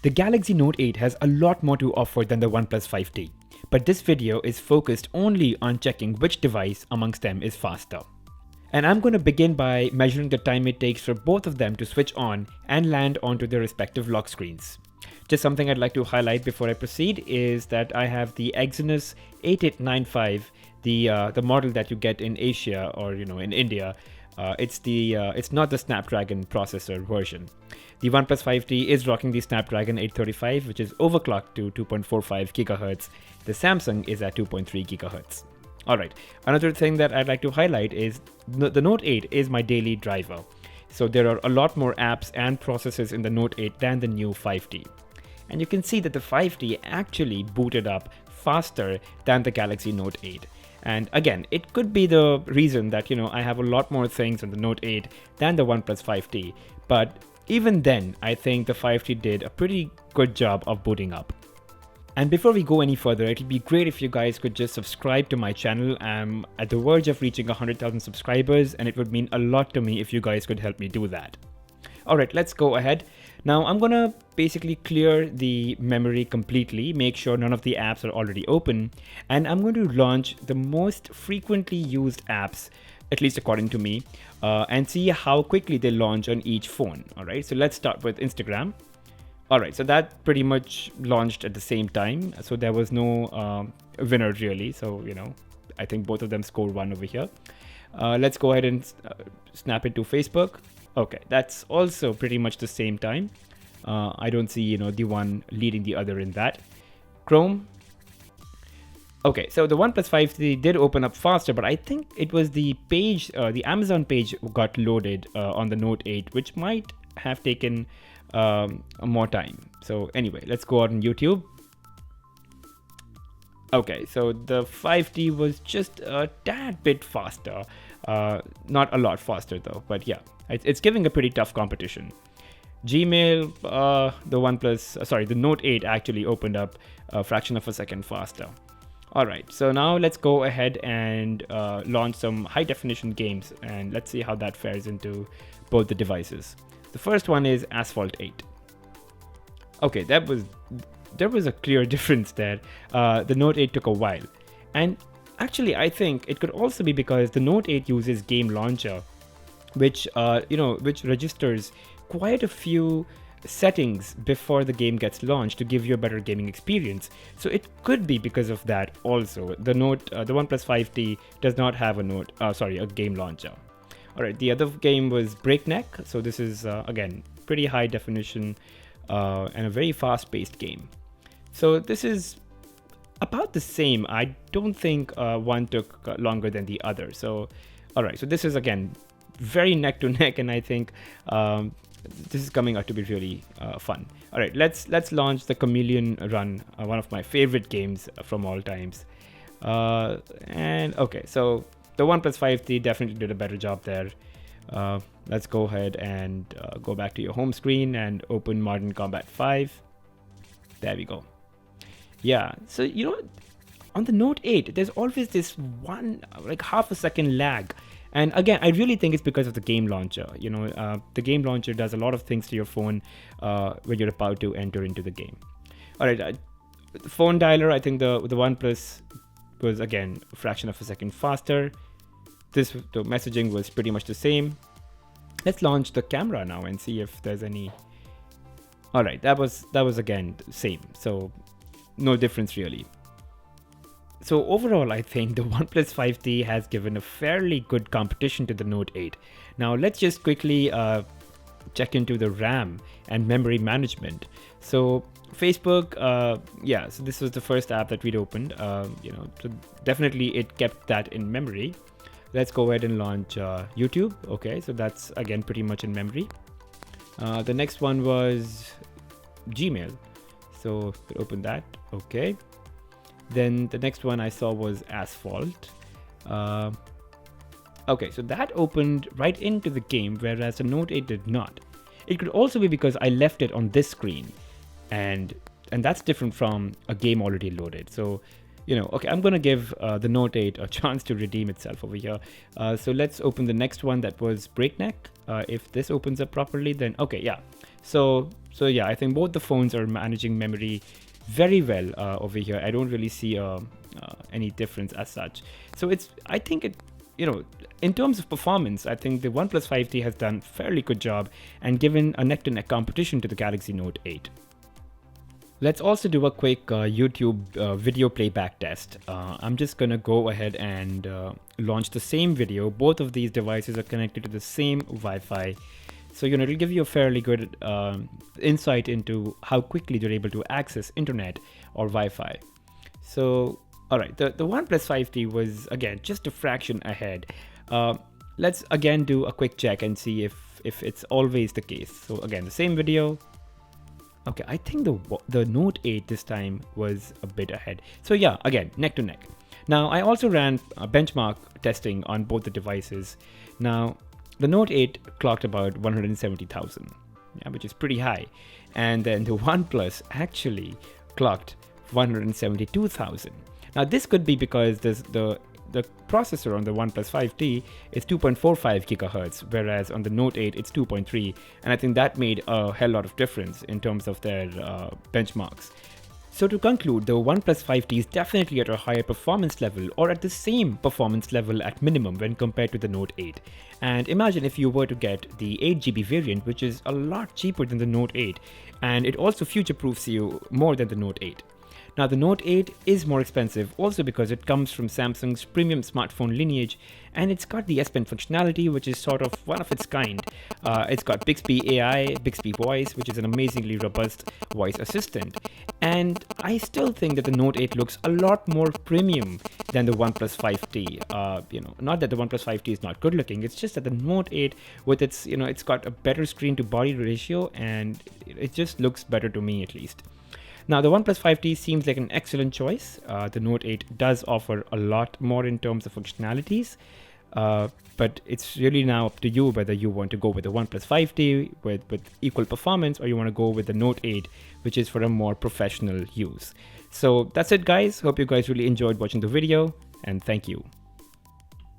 The Galaxy Note 8 has a lot more to offer than the OnePlus 5T, but this video is focused only on checking which device amongst them is faster. And I'm going to begin by measuring the time it takes for both of them to switch on and land onto their respective lock screens. Just something I'd like to highlight before I proceed is that I have the Exynos 8895, the model that you get in Asia or in India. It's not the Snapdragon processor version. The OnePlus 5T is rocking the Snapdragon 835, which is overclocked to 2.45 GHz. The Samsung is at 2.3 GHz. Alright, another thing that I'd like to highlight is the Note 8 is my daily driver. So there are a lot more apps and processes in the Note 8 than the new 5T. And you can see that the 5T actually booted up faster than the Galaxy Note 8. And again, it could be the reason that, I have a lot more things on the Note 8 than the OnePlus 5T. But even then, I think the 5T did a pretty good job of booting up. And before we go any further, it'll be great if you guys could just subscribe to my channel. I'm at the verge of reaching 100,000 subscribers, and it would mean a lot to me if you guys could help me do that. Alright, let's go ahead. Now I'm gonna basically clear the memory completely, make sure none of the apps are already open, and I'm going to launch the most frequently used apps, at least according to me, and see how quickly they launch on each phone. Alright, so let's start with Instagram. Alright, so that pretty much launched at the same time, so there was no winner really, so I think both of them scored one over here. Let's go ahead and snap it to Facebook. Okay, that's also pretty much the same time. I don't see, the one leading the other in that. Chrome. Okay, so the OnePlus 5T did open up faster, but I think it was the page, the Amazon page got loaded on the Note 8, which might have taken more time. So anyway, let's go out on YouTube. Okay, so the 5T was just a tad bit faster. Not a lot faster though, but yeah, it's giving a pretty tough competition. Gmail, the Note 8 actually opened up a fraction of a second faster. Alright, so now let's go ahead and launch some high definition games, and let's see how that fares into both the devices. The first one is Asphalt 8. Okay, there was a clear difference there. The Note 8 took a while. And actually, I think it could also be because the Note 8 uses Game Launcher, which registers quite a few settings before the game gets launched to give you a better gaming experience. So it could be because of that also. The OnePlus 5T does not have a Game Launcher. Alright, the other game was Breakneck. So this is, again, pretty high definition and a very fast-paced game. So this is about the same. I don't think one took longer than the other. So, alright, so this is, again, very neck to neck, and I think this is coming out to be really fun. Alright, let's launch the Chameleon Run, one of my favorite games from all times. And okay, so the OnePlus 5T definitely did a better job there. Let's go ahead and go back to your home screen and open Modern Combat 5. There we go. Yeah, so on the Note 8, there's always this one, like half a second lag. And again, I really think it's because of the game launcher. The game launcher does a lot of things to your phone when you're about to enter into the game. All right, the phone dialer, I think the OnePlus was, again, a fraction of a second faster. The messaging was pretty much the same. Let's launch the camera now and see if there's any. All right, that was again same. So no difference really. So overall, I think the OnePlus 5T has given a fairly good competition to the Note 8. Now let's just quickly check into the RAM and memory management. So Facebook, so this was the first app that we'd opened. So definitely it kept that in memory. Let's go ahead and launch YouTube. Okay, so that's again pretty much in memory. The next one was Gmail. So we'll open that. Okay. Then the next one I saw was Asphalt. Okay, so that opened right into the game, whereas the Note 8 did not. It could also be because I left it on this screen, and that's different from a game already loaded. So, okay, I'm gonna give the Note 8 a chance to redeem itself over here. So let's open the next one that was Breakneck. If this opens up properly, then okay, yeah. So yeah, I think both the phones are managing memory very well over here. I don't really see any difference as such. So I think in terms of performance, I think the OnePlus 5T has done fairly good job and given a neck-to-neck competition to the Galaxy Note 8. Let's also do a quick YouTube video playback test. I'm just gonna go ahead and launch the same video. Both of these devices are connected to the same Wi-Fi. So, it'll give you a fairly good insight into how quickly you're able to access internet or Wi-Fi. So, all right, the OnePlus 5T was, again, just a fraction ahead. Let's, again, do a quick check and see if it's always the case. So, again, the same video. Okay, I think the Note 8 this time was a bit ahead. So, yeah, again, neck to neck. Now, I also ran benchmark testing on both the devices. Now, the Note 8 clocked about 170,000, which is pretty high. And then the OnePlus actually clocked 172,000. Now, this could be because the processor on the OnePlus 5T is 2.45 gigahertz, whereas on the Note 8 it's 2.3. And I think that made a hell lot of difference in terms of their benchmarks. So to conclude, the OnePlus 5T is definitely at a higher performance level or at the same performance level at minimum when compared to the Note 8. And imagine if you were to get the 8GB variant, which is a lot cheaper than the Note 8, and it also future-proofs you more than the Note 8. Now, the Note 8 is more expensive also because it comes from Samsung's premium smartphone lineage, and it's got the S Pen functionality, which is sort of one of its kind. It's got Bixby AI, Bixby Voice, which is an amazingly robust voice assistant. And I still think that the Note 8 looks a lot more premium than the OnePlus 5T. Not that the OnePlus 5T is not good looking, it's just that the Note 8 with its, it's got a better screen to body ratio, and it just looks better to me at least. Now, the OnePlus 5T seems like an excellent choice. The Note 8 does offer a lot more in terms of functionalities, but it's really now up to you whether you want to go with the OnePlus 5T with equal performance, or you want to go with the Note 8, which is for a more professional use. So that's it, guys. Hope you guys really enjoyed watching the video, and thank you.